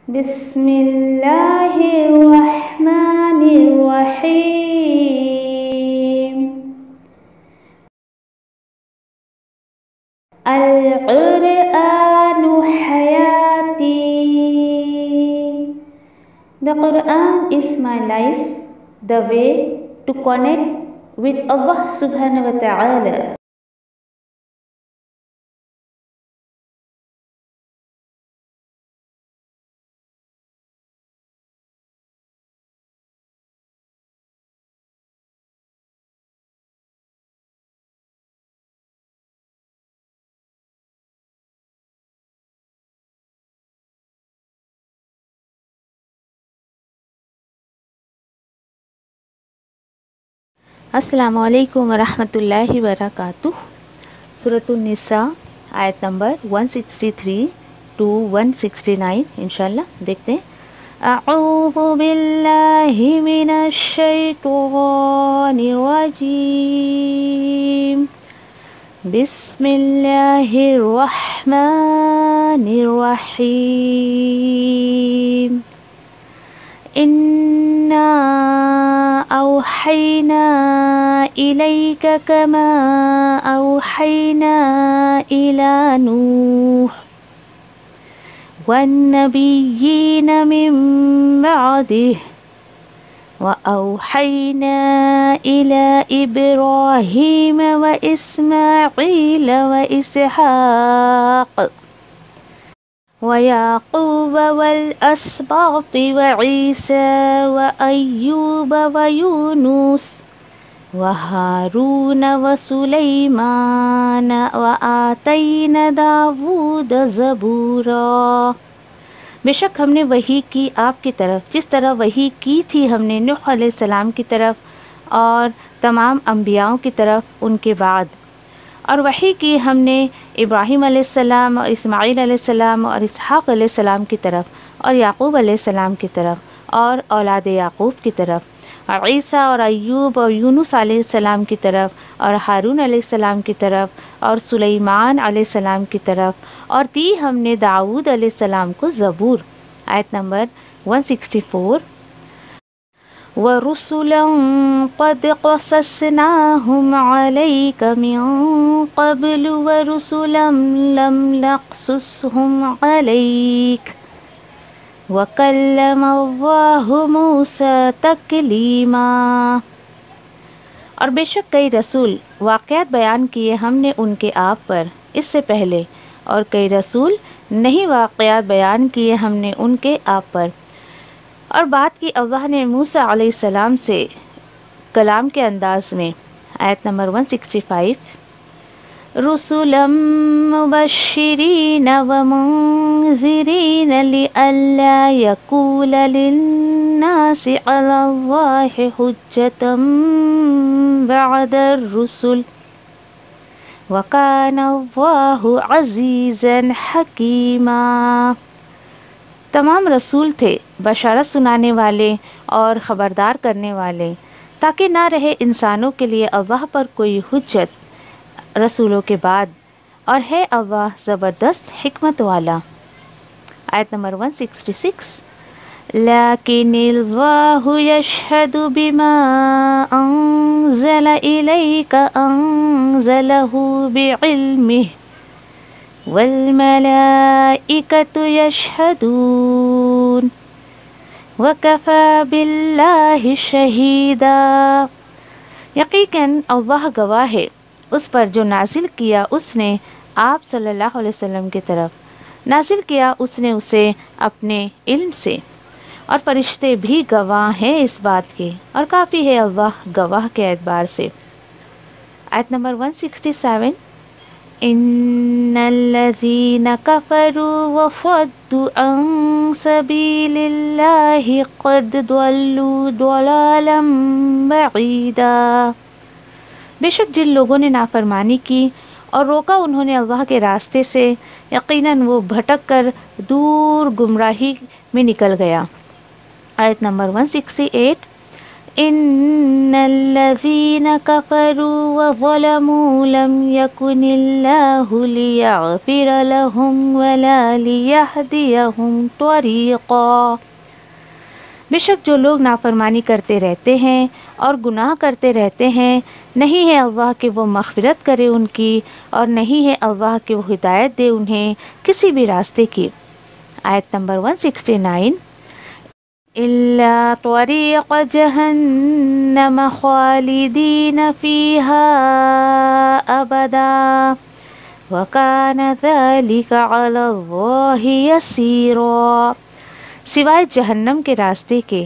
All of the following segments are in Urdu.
بسم اللہ الرحمن الرحیم القرآن حیاتی. The Quran is my life, the way to connect with Allah subhanahu wa ta'ala. السلام علیکم ورحمۃ اللہ وبرکاتہ. سورۃ النساء آیت نمبر 163 to 169 انشاءاللہ دیکھتے ہیں. اعوذ باللہ من الشیطان الرجیم. بسم اللہ الرحمن الرحیم. إنا أوحينا إليك كما أوحينا إلى نوح والنبيين من بعده وأوحينا إلى إبراهيم وإسماعيل وإسحاق ويعقوب والأسباط وعيسى وأيوب ويونس وهارون وسليمان وآتينا داود زبورا. بے شک ہم نے وحی کی آپ کی طرف جس طرح وحی کی تھی ہم نے نوح علیہ السلام کی طرف اور تمام انبیاؤں کی طرف ان کے بعد، اور وحی کی ہم نے ابراہیم علیہ السلام اور اسماعیل علیہ السلام اور اسحاق علیہ السلام کی طرف اور یعقوب علیہ السلام کی طرف اور اولاد یعقوب کی طرف اور عیسیٰ اور ایوب اور یونس علیہ السلام کی طرف اور ہارون علیہ السلام کی طرف اور سلیمان علیہ السلام کی طرف، اور دی ہم نے داؤد علیہ السلام کو زبور. آیت نمبر 164. وَرُسُلًا قَدْ قَصَصْنَاهُمْ عَلَيْكَ مِنْ قَبْلُ وَرُسُلًا لَمْ نَقْصُصْهُمْ عَلَيْكَ وَكَلَّمَ اللَّهُ مُوسَى تَكْلِيمًا. اور بے شک کئی رسول واقعات بیان کیے ہم نے ان کے آپ پر اس سے پہلے، اور کئی رسول نہیں واقعات بیان کیے ہم نے ان کے آپ پر. اور بات کی اللہ نے موسیٰ علیہ السلام سے کلام کے انداز میں. آیت نمبر 165. رسلا مبشرین ومنذرین لئلا یکون للناس علی اللہ حجۃ بعد الرسل وکان اللہ عزیزا حکیما. تمام رسول تھے بشارت سنانے والے اور خبردار کرنے والے، تاکہ نہ رہے انسانوں کے لیے اللہ پر کوئی حجت رسولوں کے بعد، اور ہے اللہ زبردست حکمت والا. آیت نمبر 166. لیکن اللہ یشہد بما انزل الیک انزلہ بعلمہ والملائکۃ یشہدون وکفی باللہ شہیدا. یقیناً اللہ گواہ ہے اس پر جو نازل کیا اس نے آپ صلی اللہ علیہ وسلم کی طرف، نازل کیا اس نے اسے اپنے علم سے، اور فرشتے بھی گواہ ہیں اس بات کے، اور کافی ہے اللہ گواہ کے اعتبار سے. آیت نمبر 167. ان الذین کفروا وصدوا عن سبیل اللہ قد ضلوا ضلالا بعیدا. بے شک جن لوگوں نے نافرمانی کی اور روکا انہوں نے اللہ کے راستے سے، یقیناً وہ بھٹک کر دور گمراہی میں نکل گیا. آیت نمبر 168. ان الذین کفروا وظلموا لم یکن اللہ لیغفر لهم ولا لیہدیہم طریقا۔ بے شک جو لوگ نافرمانی کرتے رہتے ہیں اور گناہ کرتے رہتے ہیں، نہیں ہے اللہ کہ وہ مغفرت کرے ان کی، اور نہیں ہے اللہ کہ وہ ہدایت دے انہیں کسی بھی راستے کی۔ آیت نمبر 169، الا طریق جہنم خالدین فیہا ابدا وکان ذلک علی اللہ یسیرا۔ سوائے جہنم کے راستے کے،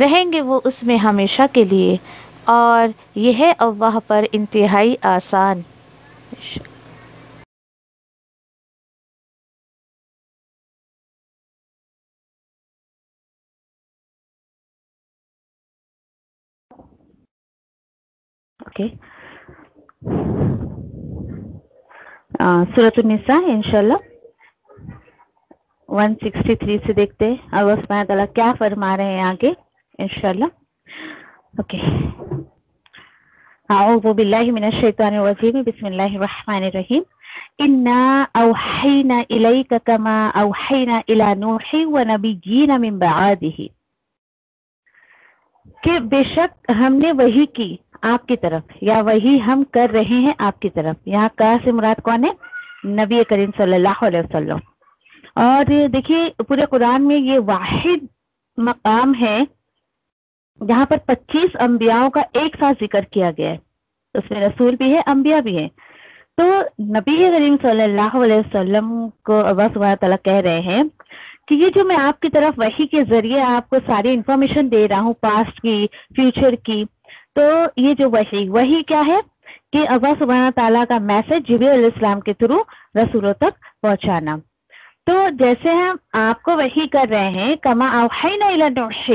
رہیں گے وہ اس میں ہمیشہ کے لیے، اور یہ ہے اللہ پر انتہائی آسان۔ اوکے، سورۃ النساء انشاءاللہ 163 سے دیکھتے ہیں اللہ سبحانہ تعالیٰ کیا فرما رہے ہیں آگے انشاءاللہ۔ اوکے، اعوذ باللہ من الشیطان الرجیم، بسم اللہ الرحمن الرحیم۔ انا اوحینا الیک کما اوحینا الی نوح ونبیین من بعدہ، کہ بے شک ہم نے وحی کی آپ کی طرف، یا وحی ہم کر رہے ہیں آپ کی طرف۔ یہاں کا سے مراد کون ہے؟ نبی کریم صلی اللہ علیہ وسلم۔ اور دیکھیے پورے قرآن میں یہ واحد مقام ہے جہاں پر 25 انبیاءوں کا ایک ساتھ ذکر کیا گیا ہے، اس میں رسول بھی ہے، انبیاء بھی ہیں۔ تو نبی کریم صلی اللہ علیہ وسلم کو اللہ سبحانہ تعالیٰ کہہ رہے ہیں کہ یہ جو میں آپ کی طرف وحی کے ذریعے آپ کو ساری انفارمیشن دے رہا ہوں، پاسٹ کی، فیوچر کی، تو یہ جو وحی کیا ہے کہ اللہ سبحانہ تعالیٰ کا میسج جبریل علیہ السلام کے تھرو رسولوں تک پہنچانا۔ تو جیسے ہم آپ کو وحی کر رہے ہیں کما اوحینا الی نوح،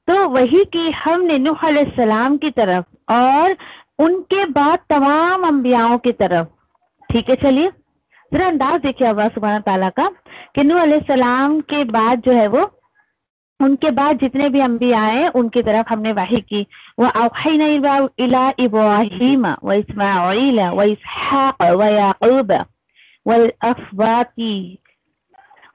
تو وحی کی ہم نے نوح علیہ السلام کی طرف اور ان کے بعد تمام انبیاءوں کی طرف۔ ٹھیک ہے، چلیے ذرا انداز دیکھیے اللہ سبحانہ تعالیٰ کا کہ نوح علیہ السلام کے بعد جو ہے وہ ان کے بعد جتنے بھی انبیاء ہیں ان کی طرف ہم نے وحی کی۔ وَأَوْحَيْنَا إِلَىٰ إِبْرَاهِيمَ وَإِسْمَاعِيلَ وَإِسْحَاقَ وَيَعْقُوبَ وَالْأَسْبَاطِ،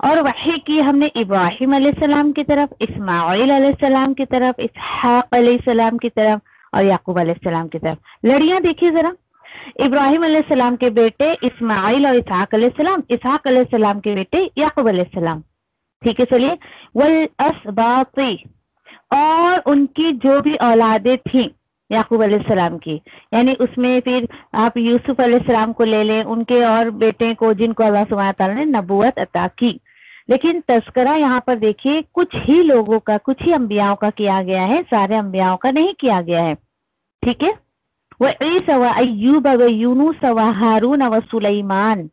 اور وحی کی ہم نے ابراہیم علیہ السلام کی طرف، اسماعیل علیہ السلام کی طرف، اسحاق علیہ السلام کی طرف، اور یعقوب علیہ السلام کی طرف۔ لڑیاں دیکھیے ذرا، ابراہیم علیہ السلام کے بیٹے اسماعیل اور اسحاق علیہ السلام، اسحاق علیہ السلام کے بیٹے یعقوب علیہ السلام۔ ٹھیک ہے، چلیے والاسباط، اور ان کی جو بھی اولادیں تھیں یعقوب علیہ السلام کی، یعنی اس میں پھر آپ یوسف علیہ السلام کو لے لیں، ان کے اور بیٹے کو جن کو اللہ سبحانہ تعالیٰ نے نبوت عطا کی۔ لیکن تذکرہ یہاں پر دیکھیے کچھ ہی لوگوں کا، کچھ ہی انبیاءوں کا کیا گیا ہے، سارے انبیاءوں کا نہیں کیا گیا ہے۔ ٹھیک ہے، وعیسیٰ وایوب ویونس وہارون وسلیمان،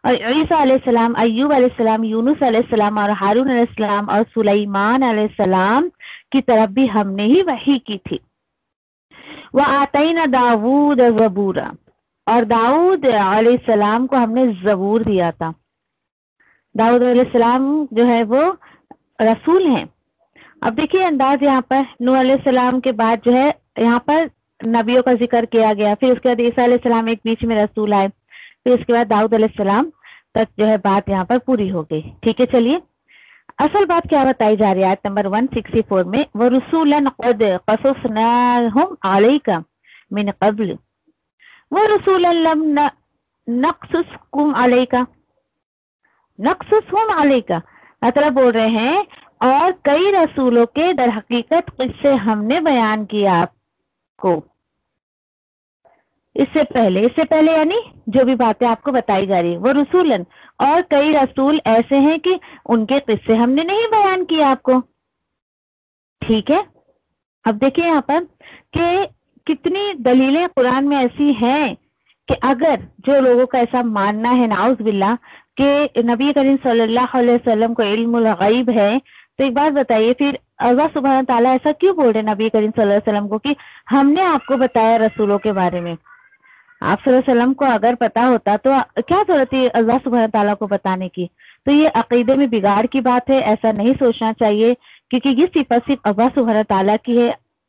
اور عیسیٰ علیہ السلام، ایوب علیہ السلام، یونس علیہ السلام اور ہارون علیہ السلام اور سلیمان علیہ السلام کی طرف بھی ہم نے ہی وحی کی تھی۔ وآتینا داود زبورا، اور داؤد علیہ السلام کو ہم نے زبور دیا تھا۔ داؤد علیہ السلام جو ہے وہ رسول ہیں۔ اب دیکھیے انداز یہاں پر نوح علیہ السلام کے بعد جو ہے یہاں پر نبیوں کا ذکر کیا گیا، پھر اس کے بعد عیسیٰ علیہ السلام ایک بیچ میں رسول آئے، پھر اس کے بعد داؤد علیہ السلام تک جو ہے بات یہاں پر پوری ہو گئی۔ ٹھیک ہے، چلیے اصل بات کیا بتائی جا رہی ہے آیت نمبر 164 میں، وَرُسُولًا قَدْ قَصَصْنَاهُمْ عَلَيْكَ مِنْ قَبْلِ وَرُسُولًا لَمْ نَقْصُصْهُمْ عَلَيْكَ، نقصصہم علیکہ، مطلب بول رہے ہیں اور کئی رسولوں کے در حقیقت قصے ہم نے بیان کیا آپ کو اس سے پہلے یعنی جو بھی باتیں آپ کو بتائی جا رہی ہے، وہ رسولن، اور کئی رسول ایسے ہیں کہ ان کے قصے ہم نے نہیں بیان کیا آپ کو۔ ٹھیک ہے، اب دیکھیں یہاں پر کہ کتنی دلیلیں قرآن میں ایسی ہیں کہ اگر جو لوگوں کا ایسا ماننا ہے نعوذ باللہ کہ نبی کریم صلی اللہ علیہ وسلم کو علم الغیب ہے، تو ایک بات بتائیے پھر اللہ سبحانہ تعالیٰ ایسا کیوں بول رہے نبی کریم صلی اللہ علیہ وسلم کو کہ ہم نے آپ کو بتایا رسولوں کے بارے میں؟ آپ صلی اللہ علیہ وسلم کو اگر پتا ہوتا تو کیا ضرورت ہے اللہ سبحانہ تعالیٰ کو بتانے کی؟ تو یہ عقیدے میں بگاڑ کی بات ہے، ایسا نہیں سوچنا چاہیے، کیونکہ یہ صفت صرف اللہ سبحانہ تعالیٰ کی ہے،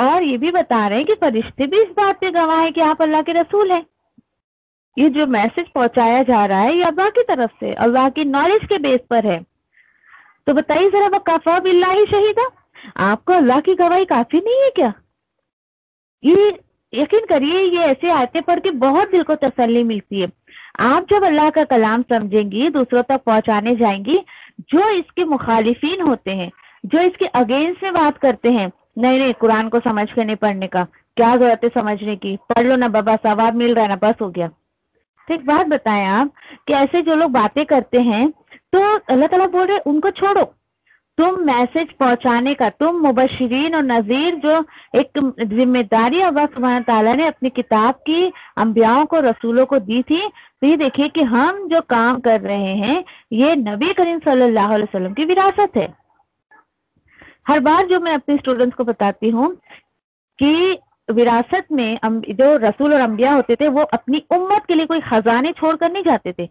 اور یہ بھی بتا رہے ہیں کہ فرشتے بھی اس بات پہ گواہ ہیں کہ آپ اللہ کے رسول ہیں. یہ جو میسج پہنچایا جا رہا ہے یہ اللہ کی طرف سے، اللہ کی نالج کے بیس پر ہے. تو بتائیے ذرا وکفیٰ باللہ شہیدا، آپ کو اللہ کی گواہی کافی نہیں ہے کیا؟ یہ یقین کریے یہ ایسے آیتیں پڑھ کے بہت دل کو تسلی ملتی ہے. آپ جب اللہ کا کلام سمجھیں گی، دوسروں تک پہنچانے جائیں گی، جو اس کے مخالفین ہوتے ہیں، جو اس کے اگینسٹ میں بات کرتے ہیں، نہیں قرآن کو سمجھ کے نہیں پڑھنے کا، کیا ضرورت ہے سمجھنے کی، پڑھ لو نا بابا، ثواب مل رہا ہے نا، بس ہو گیا. تو ایک بات بتائیں آپ کہ ایسے جو لوگ باتیں کرتے ہیں تو اللہ تعالیٰ بول رہے ان کو چھوڑو، تم میسج پہنچانے کا، تم مبشرین اور نذیر جو ایک ذمہ داری اللہ سبحانہ تعالیٰ نے اپنی کتاب کی انبیاءوں کو، رسولوں کو دی تھی. تو یہ دیکھیے کہ ہم جو کام کر رہے ہیں یہ نبی کریم صلی اللہ علیہ وسلم کی وراثت ہے. ہر بار جو میں اپنے اسٹوڈنٹس کو بتاتی ہوں کہ وراثت میں جو رسول اور انبیاء ہوتے تھے وہ اپنی امت کے لیے کوئی خزانے چھوڑ کر نہیں جاتے تھے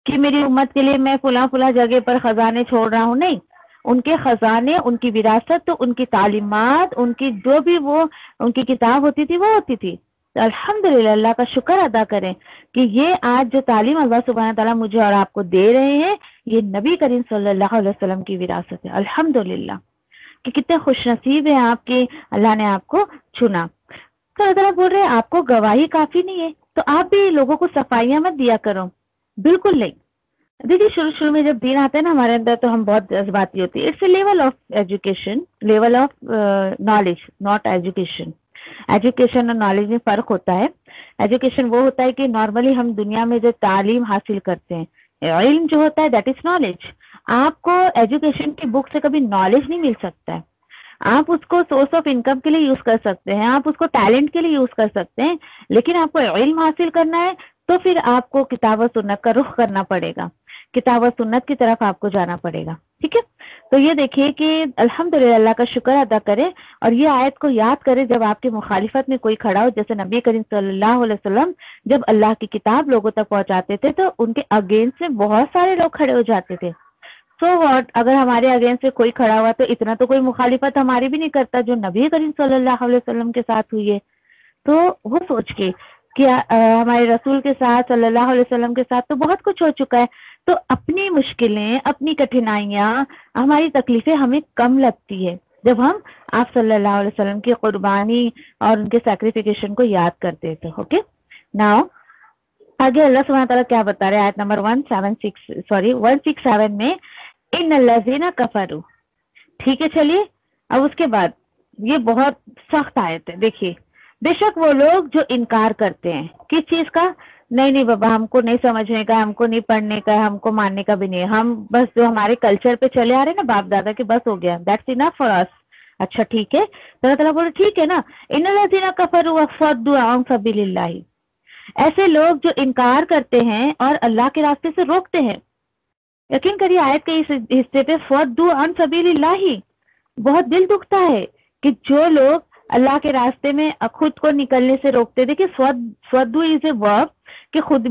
کہ میری امت کے لیے میں فلاں جگہ پر خزانے چھوڑ رہا ہوں. نہیں، ان کے خزانے، ان کی وراثت، تو ان کی تعلیمات، ان کی جو بھی وہ ان کی کتاب ہوتی تھی وہ ہوتی تھی. الحمدللہ، اللہ کا شکر ادا کریں کہ یہ آج جو تعلیم اللہ سبحانہ تعالیٰ مجھے اور آپ کو دے رہے ہیں یہ نبی کریم صلی اللہ علیہ وسلم کی وراثت ہے. الحمدللہ کہ کتنے خوش نصیب ہیں آپ کے، اللہ نے آپ کو چنا. تو اللہ تعالیٰ بول رہے ہیں آپ کو گواہی کافی نہیں ہے تو آپ بھی لوگوں کو صفائیاں مت دیا کرو. بالکل نہیں. دیکھیے شروع میں جب دین آتا ہے نا ہمارے اندر تو ہم بہت جذباتی ہوتی ہے. It's a level of education, level of knowledge, not education. Education اور نالج میں فرق ہوتا ہے. ایجوکیشن وہ ہوتا ہے کہ نارملی ہم دنیا میں جو تعلیم حاصل کرتے ہیں، علم جو ہوتا ہے دیٹ از نالج. آپ کو ایجوکیشن کی بک سے کبھی نالج نہیں مل سکتا ہے. آپ اس کو سورس آف انکم کے لیے یوز کر سکتے ہیں، آپ اس کو ٹیلنٹ کے لیے یوز کر سکتے ہیں، لیکن آپ کو علم حاصل کرنا ہے تو پھر آپ کو کتاب و سنت کا رخ کرنا پڑے گا، کتاب و سنت کی طرف آپ کو جانا پڑے گا. ٹھیک ہے، تو یہ دیکھیے کہ الحمدللہ اللہ کا شکر ادا کرے اور یہ آیت کو یاد کرے جب آپ کی مخالفت میں کوئی کھڑا ہو. جیسے نبی کریم صلی اللہ علیہ وسلم جب اللہ کی کتاب لوگوں تک پہنچاتے تھے تو ان کے اگینسٹ میں بہت سارے لوگ کھڑے ہو جاتے تھے. سو واٹ، اگر ہمارے اگینسٹ سے کوئی کھڑا ہوا تو اتنا تو کوئی مخالفت ہماری بھی نہیں کرتا جو نبی کریم صلی اللہ علیہ وسلم کے ساتھ ہوئی ہے. تو وہ سوچ کے کہ ہمارے رسول کے ساتھ صلی اللہ علیہ وسلم کے ساتھ تو بہت کچھ ہو چکا ہے، تو اپنی مشکلیں، اپنی کٹھنائیاں، ہماری تکلیفیں ہمیں کم لگتی ہے جب ہم آپ صلی اللہ علیہ وسلم کی قربانی اور ان کے سیکریفیکیشن کو یاد کرتے تھے. اوکے، ناؤ آگے اللہ سبحانہ تعالیٰ کیا بتا رہے ہیں آیت نمبر 167 میں، ان الذین کفروا. ٹھیک ہے، چلیے اب اس کے بعد یہ بہت سخت آیت ہے. دیکھیے، بے شک وہ لوگ جو انکار کرتے ہیں کس چیز کا، نہیں بابا ہم کو نہیں سمجھنے کا، ہم کو نہیں پڑھنے کا، ہم کو ماننے کا بھی نہیں، ہم بس جو ہمارے کلچر پہ چلے آ رہے نا باپ دادا کے، بس ہو گیا، دیٹس انف فار اس. اچھا ٹھیک ہے، اللہ تعالیٰ بولے ٹھیک ہے نا، ان الذین کفروا وصدوا عن سبیل اللہ. ایسے لوگ جو انکار کرتے ہیں اور اللہ کے راستے سے روکتے ہیں. یقین کریے آیت کے اس حصے پہ فصدوا عن سبیل اللہ بہت دل دکھتا ہے کہ جو لوگ اللہ کے راستے میں خود کو نکلنے سے روکتے. دیکھیے سودو از اے ورب کہ خود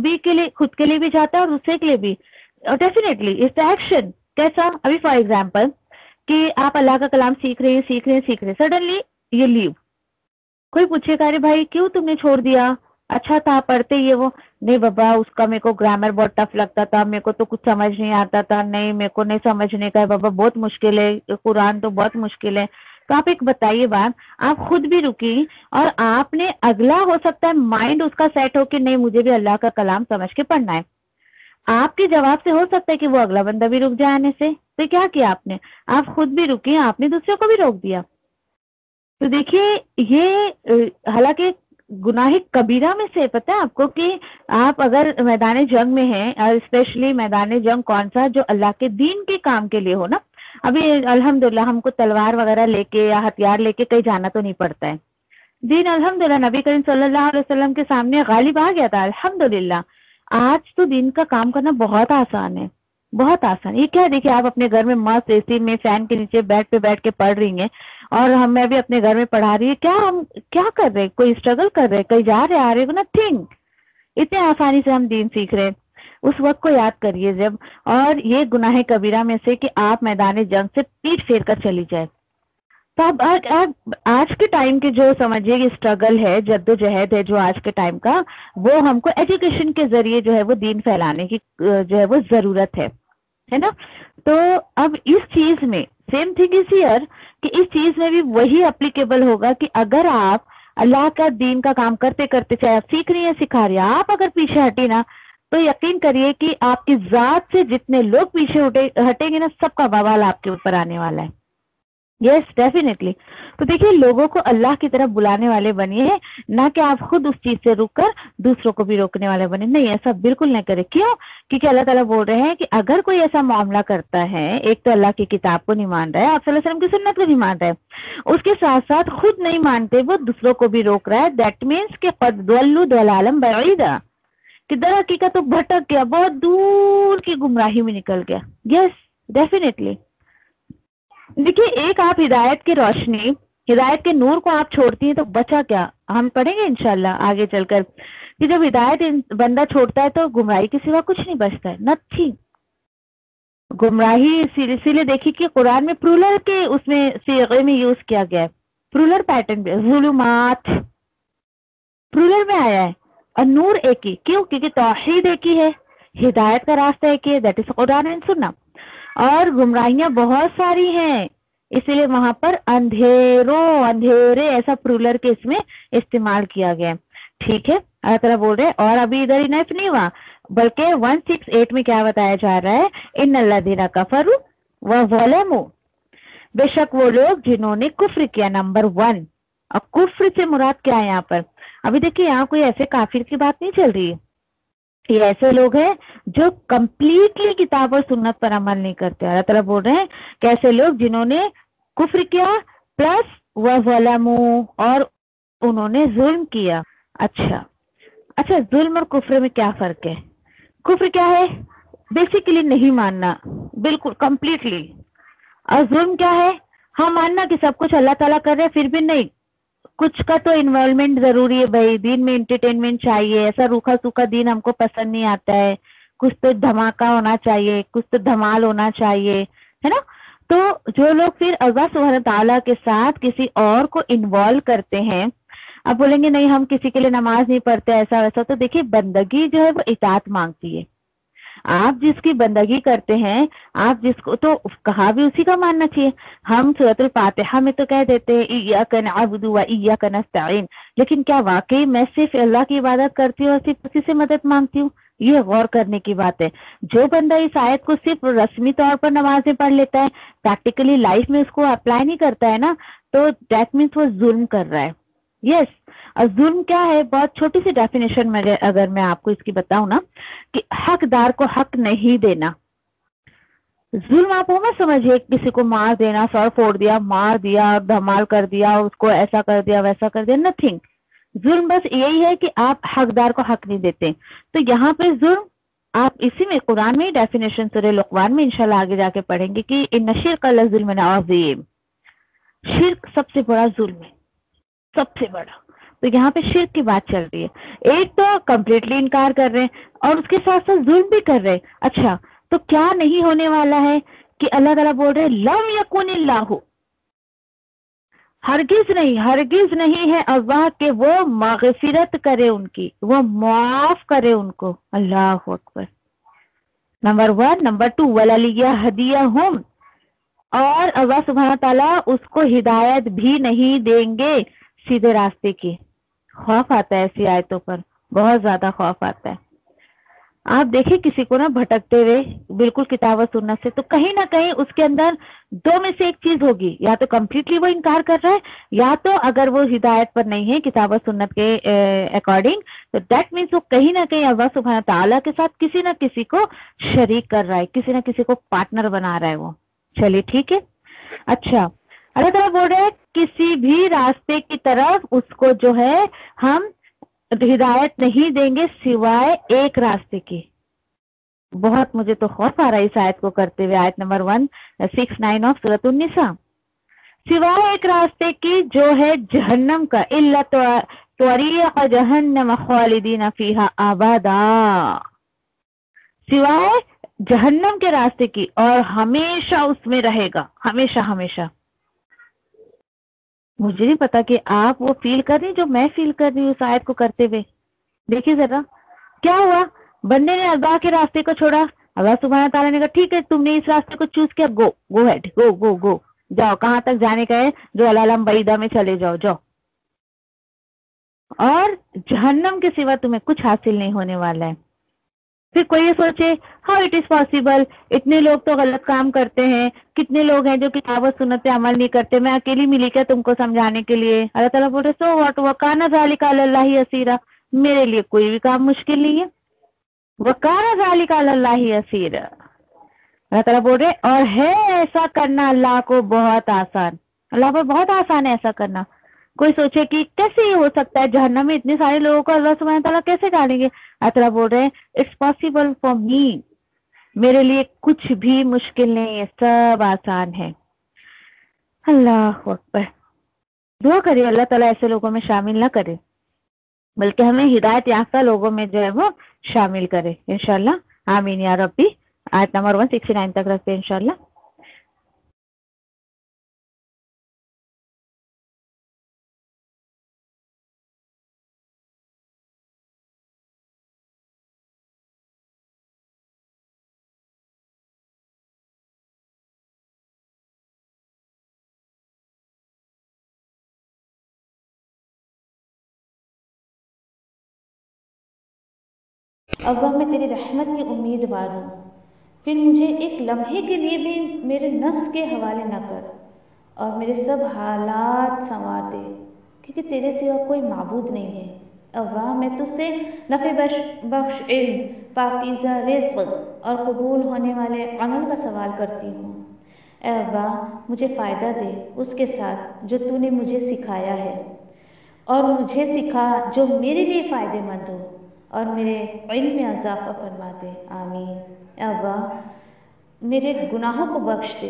کے لیے بھی جاتا ہے اور دوسرے کے لیے بھی. Definitely it's action. کیسا؟ ابھی فار ایگزامپل کہ آپ اللہ کا کلام سیکھ رہے ہیں سڈنلی یو لیو. کوئی پوچھے گا ارے بھائی کیوں تم نے چھوڑ دیا، اچھا تھا پڑھتے یہ وہ. نہیں بابا اس کا میرے کو گرامر بہت ٹف لگتا تھا، میرے کو تو کچھ سمجھ نہیں آتا تھا، نہیں میرے کو نہیں سمجھنے کا ہے بابا، بہت مشکل ہے، قرآن تو بہت مشکل ہے. تو آپ ایک بتائیے بات، آپ خود بھی رکی اور آپ نے اگلا ہو سکتا ہے مائنڈ اس کا سیٹ ہو کہ نہیں مجھے بھی اللہ کا کلام سمجھ کے پڑھنا ہے. آپ کے جواب سے ہو سکتا ہے کہ وہ اگلا بندہ بھی رک جائے آنے سے. تو کیا کیا آپ نے؟ آپ خود بھی رکی، آپ نے دوسرے کو بھی روک دیا. تو دیکھیے یہ حالانکہ گناہ کبیرہ میں سے پتہ ہے آپ کو کہ آپ اگر میدان جنگ میں ہیں، اور اسپیشلی میدان جنگ کون سا جو اللہ کے دین کے کام کے لیے ہو نا. ابھی الحمدللہ ہم کو تلوار وغیرہ لے کے یا ہتھیار لے کے کہیں جانا تو نہیں پڑتا ہے. دین الحمدللہ نبی کریم صلی اللہ علیہ وسلم کے سامنے غالب آ گیا تھا. الحمدللہ آج تو دین کا کام کرنا بہت آسان ہے، بہت آسان. یہ کیا دیکھیے آپ اپنے گھر میں مست اے سی میں فین کے نیچے بیڈ پہ بیٹھ کے پڑھ رہی ہیں اور میں بھی اپنے گھر میں پڑھا رہی ہے. کیا ہم کیا کر رہے؟ کوئی اسٹرگل کر رہے، کہیں جا رہے آ رہے، نتھنگ. اتنے آسانی سے ہم دین سیکھ رہے. اس وقت کو یاد کریے جب، اور یہ گناہ کبیرہ میں سے کہ آپ میدان جنگ سے پیٹ پھیر کر چلی جائے. تو اب آج کے ٹائم کے جو سمجھیے یہ اسٹرگل ہے، جدوجہد ہے جو آج کے ٹائم کا، وہ ہم کو ایجوکیشن کے ذریعے جو ہے وہ دین پھیلانے کی جو ہے وہ ضرورت ہے نا. تو اب اس چیز میں سیم تھنگ از ہیئر کہ اس چیز میں بھی وہی اپلیکیبل ہوگا کہ اگر آپ اللہ کا دین کا کام کرتے کرتے، چاہے آپ سیکھ رہی ہیں سکھا رہی ہیں، آپ اگر پیچھے ہٹی نا تو یقین کریے کہ آپ کی ذات سے جتنے لوگ پیچھے ہٹیں گے نا، سب کا بوال آپ کے اوپر آنے والا ہے. Yes definitely. تو دیکھیے لوگوں کو اللہ کی طرف بلانے والے بنیے، نہ کہ آپ خود اس چیز سے رک کر دوسروں کو بھی روکنے والے بنے. نہیں، ایسا بالکل نہیں کرے. کیوں؟ کیونکہ اللہ تعالیٰ بول رہے ہیں کہ اگر کوئی ایسا معاملہ کرتا ہے، ایک تو اللہ کی کتاب کو نہیں مان رہا ہے، آپ صلی اللہ علیہ وسلم کی سنت کو نہیں مان رہا ہے، اس کے ساتھ ساتھ خود نہیں مانتے، وہ دوسروں کو بھی روک رہا ہے، دیٹ مینس کہ قد ضلوا ضلالا بعیدا، کہ در حقیقت تو بھٹک گیا، بہت دور کی گمراہی میں نکل گیا. Yes definitely. دیکھیے ایک آپ ہدایت کی روشنی، ہدایت کے نور کو آپ چھوڑتی ہیں تو بچا کیا؟ ہم پڑھیں گے انشاءاللہ آگے چل کر کہ جب ہدایت بندہ چھوڑتا ہے تو گمراہی کے سوا کچھ نہیں بچتا ہے، نتھنگ. گمراہی اسی لیے دیکھیے کہ قرآن میں پرولر کے اس میں صیغے میں یوز کیا گیا ہے، پرولر پیٹرن پہ، ظلمات پرولر میں آیا ہے، اور نور ایک ہی. کیوں؟ کیونکہ توحید ایک ہی ہے، ہدایت کا راستہ ایک ہی ہے، دیٹ از قرآن اینڈ سنہ. اور گمراہیاں بہت ساری ہیں، اسی لیے وہاں پر اندھیرے ایسا پرولر کے اس میں استعمال کیا گیا. ٹھیک ہے، اللہ تعالیٰ بول رہے اور ابھی ادھر ہی نہیں ہوا، بلکہ 168 میں کیا بتایا جا رہا ہے؟ ان الذین کفروا وظلموا، بے شک وہ لوگ جنہوں نے کفر کیا. نمبر 1. اور کفر سے مراد کیا ہے یہاں پر؟ ابھی دیکھیے یہاں کوئی ایسے کافر کی بات نہیں چل رہی ہے، یہ ایسے لوگ ہیں جو کمپلیٹلی کتاب اور سنت پر عمل نہیں کرتے. اللہ تعالیٰ بول رہے ہیں کہ ایسے لوگ جنہوں نے کفر کیا پلس وظلموا، اور انہوں نے ظلم کیا. اچھا ظلم اور کفر میں کیا فرق ہے؟ کفر کیا ہے؟ بیسیکلی نہیں ماننا بالکل کمپلیٹلی. اور ظلم کیا ہے؟ ہاں ماننا کہ سب کچھ اللہ تعالیٰ کر رہے پھر بھی نہیں، کچھ کا تو انوالومنٹ ضروری ہے بھائی، دین میں انٹرٹینمنٹ چاہیے، ایسا روکھا سوکھا دین ہم کو پسند نہیں آتا ہے، کچھ تو دھماکہ ہونا چاہیے، کچھ تو دھمال ہونا چاہیے، ہے نا. تو جو لوگ پھر اللہ سبحانہ تعالیٰ کے ساتھ کسی اور کو انوالو کرتے ہیں، اب بولیں گے نہیں ہم کسی کے لیے نماز نہیں پڑھتے ایسا ویسا، تو دیکھیے بندگی جو ہے وہ اطاعت مانگتی ہے. آپ جس کی بندگی کرتے ہیں، آپ جس کو تو کہا بھی اسی کا ماننا چاہیے. ہم سورۃ الفاتحہ میں تو کہہ دیتے ہیں ایاک نعبد و ایاک نستعین، لیکن کیا واقعی میں صرف اللہ کی عبادت کرتی ہوں اور صرف اسی سے مدد مانگتی ہوں؟ یہ غور کرنے کی بات ہے. جو بندہ اس آیت کو صرف رسمی طور پر نمازیں پڑھ لیتا ہے، پریکٹیکلی لائف میں اس کو اپلائی نہیں کرتا ہے نا، تو دیٹ مینس وہ ظلم کر رہا ہے. یس. اور ظلم کیا ہے؟ بہت چھوٹی سی ڈیفینیشن میں اگر میں آپ کو اس کی بتاؤں نا، کہ حقدار کو حق نہیں دینا. ظلم آپ ہو مت سمجھیے کسی کو مار دینا، سر پھوڑ دیا، مار دیا، دھمال کر دیا، اس کو ایسا کر دیا ویسا کر دیا، نتھنگ. ظلم بس یہی ہے کہ آپ حقدار کو حق نہیں دیتے. تو یہاں پہ ظلم آپ اسی میں قرآن میں ڈیفینیشن سورہ لقمان میں انشاءاللہ آگے جا کے پڑھیں گے کہ ان الشرک لظلم عظیم، شرک سب سے بڑا ظلم ہے، سب سے بڑا. تو یہاں پہ شرک کی بات چل رہی ہے. ایک تو کمپلیٹلی انکار کر رہے ہیں اور اس کے ساتھ ساتھ ظلم بھی کر رہے ہیں. اچھا تو کیا نہیں ہونے والا ہے کہ اللہ تعالیٰ بول رہے لم یکن اللہ، ہرگز نہیں ہے اللہ کہ وہ مغفرت کرے ان کی، وہ معاف کرے ان کو. اللہ اکبر. نمبر 1. نمبر 2 وَلَلِيَهْدِيَهُمْ، اور اللہ سبحانہ تعالیٰ اس کو ہدایت بھی نہیں دیں گے سیدھے راستے کی. خوف آتا ہے ایسی آیتوں پر، بہت زیادہ خوف آتا ہے. آپ دیکھیں کسی کو نا بھٹکتے ہوئے بالکل کتاب و سنت سے، تو کہیں نہ کہیں اس کے اندر دو میں سے ایک چیز ہوگی، یا تو کمپلیٹلی وہ انکار کر رہا ہے، یا تو اگر وہ ہدایت پر نہیں ہے کتاب و سنت کے اکارڈنگ، تو دیٹ مینس وہ کہیں نہ کہیں اللہ سبحانہ تعالیٰ کے ساتھ کسی نہ کسی کو شریک کر رہا ہے، کسی نہ کسی کو پارٹنر بنا رہا ہے وہ. چلیے ٹھیک ہے. اچھا اللہ تعالیٰ بول رہے ہیں کسی بھی راستے کی طرف اس کو جو ہے ہم ہدایت نہیں دیں گے سوائے ایک راستے کی. بہت مجھے تو خوف آ رہا ہے اس آیت کو کرتے ہوئے. آیت نمبر 169 آف سورۃ النساء. سوائے ایک راستے کی جو ہے جہنم کا، الا طریق جہنم خالدین فیہا ابدا، سوائے جہنم کے راستے کی، اور ہمیشہ اس میں رہے گا، ہمیشہ ہمیشہ. مجھے نہیں پتا کہ آپ وہ فیل کر رہی جو میں فیل کر رہی ہوں اس آیت کو کرتے ہوئے. دیکھیے ذرا کیا ہوا. بندے نے اللہ کے راستے کو چھوڑا. اللہ سبحانہ تعالیٰ نے کہا ٹھیک ہے تم نے اس راستے کو چوز کیا, گو ہیڈ, گو جاؤ, کہاں تک جانے کا ہے, جو العالم بعیدہ میں چلے جاؤ. اور جہنم کے سوا تمہیں کچھ حاصل نہیں ہونے والا ہے. پھر کوئی یہ سوچے ہاؤ اٹ از پاسبل, اتنے لوگ تو غلط کام کرتے ہیں, کتنے لوگ ہیں جو کتاب و سنت پہ عمل نہیں کرتے, میں اکیلی ملی کیا تم کو سمجھانے کے لیے. اللہ تعالیٰ بول رہے سو واٹ وکان ذالک علی اللہ یسیرا, میرے لیے کوئی بھی کام مشکل نہیں ہے. وکان ذالک علی اللہ یسیرا, اللہ تعالیٰ بول رہے اور ہے ایسا کرنا اللہ کو بہت آسان. اللہ پر بہت آسان ہے ایسا کرنا. کوئی سوچے کہ کیسے یہ ہو سکتا ہے, جہنم میں اتنے سارے لوگوں کو اللہ سبحانہ تعالیٰ کیسے ڈالیں گے. اللہ تعالیٰ بول رہے ہیں اٹس پاسبل فار می, میرے لیے کچھ بھی مشکل نہیں ہے, سب آسان ہے. اللہ اکبر. دعا کرے اللہ تعالیٰ ایسے لوگوں میں شامل نہ کرے, بلکہ ہمیں ہدایت یافتہ لوگوں میں جو ہے وہ شامل کرے انشاءاللہ. آمین یا ربی. آیت نمبر 169 تک رکھتے ہیں انشاءاللہ. اللہ میں تیری رحمت کی امیدوار ہوں, پھر مجھے ایک لمحے کے لیے بھی میرے نفس کے حوالے نہ کر, اور میرے سب حالات سنوار دے, کیونکہ تیرے سوا کوئی معبود نہیں ہے. اللہ میں تجھ سے نفع بخش علم, پاکیزہ رزق اور قبول ہونے والے عمل کا سوال کرتی ہوں. اے اللہ مجھے فائدہ دے اس کے ساتھ جو تو نے مجھے سکھایا ہے, اور مجھے سکھا جو میرے لیے فائدہ مند ہو, اور میرے علم میں اضافہ فرما دے. آمین. اے اللہ میرے گناہوں کو بخش دے,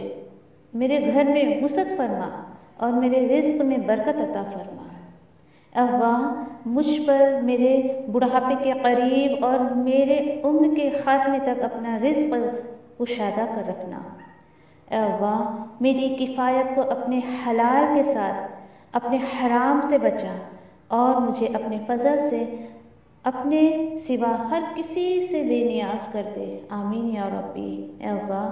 میرے گھر میں وسعت فرما, اور میرے رزق میں برکت عطا فرما. اے اللہ مجھ پر میرے بڑھاپے کے قریب اور میرے عمر کے خاتمے تک اپنا رزق کشادہ کر رکھنا. اے اللہ میری کفایت کو اپنے حلال کے ساتھ اپنے حرام سے بچا, اور مجھے اپنے فضل سے اپنے سوا ہر کسی سے بے نیاز کر دے. آمین یا ربی. اے اللہ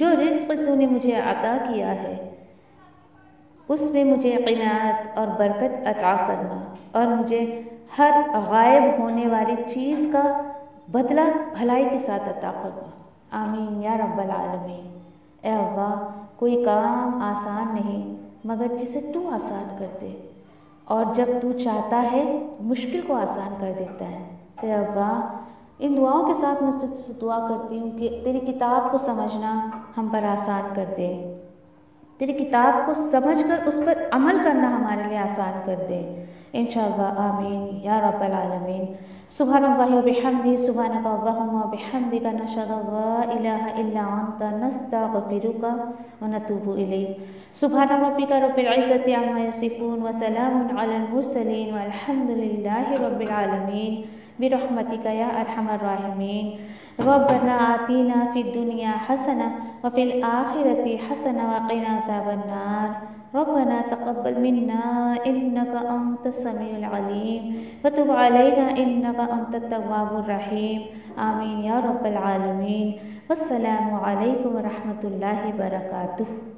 جو رزق تو نے مجھے عطا کیا ہے اس میں مجھے قناعت اور برکت عطا فرما, اور مجھے ہر غائب ہونے والی چیز کا بدلہ بھلائی کے ساتھ عطا فرما. آمین یا رب العالمین. اے اللہ کوئی کام آسان نہیں مگر جسے تو آسان کر دے, اور جب تو چاہتا ہے مشکل کو آسان کر دیتا ہے. اے اللہ ان دعاؤں کے ساتھ میں سے دعا کرتی ہوں کہ تیری کتاب کو سمجھنا ہم پر آسان کر دے, تیری کتاب کو سمجھ کر اس پر عمل کرنا ہمارے لیے آسان کر دے انشاءاللہ. آمین یا رب العالمین. سبحان اللہ و بحمدہ, سبحانک اللہم و بحمدک, نشہد ان لا الہ الا انت, نستغفرک و نتوب الیک. سبحان ربک رب العزت عما یصفون, وسلام علی المرسلین, والحمد للہ رب العالمین. برحمتک یا ارحم الراحمین. ربنا آتینا فی الدنیا حسنہ وفی الآخرۃ حسنہ وقنا عذاب النار. ربنا تقبل منا انک انت السمیع العلیم وتب علینا انک انت التواب الرحیم. آمین یا رب العالمین. والسلام علیکم ورحمۃ اللہ وبرکاتہ.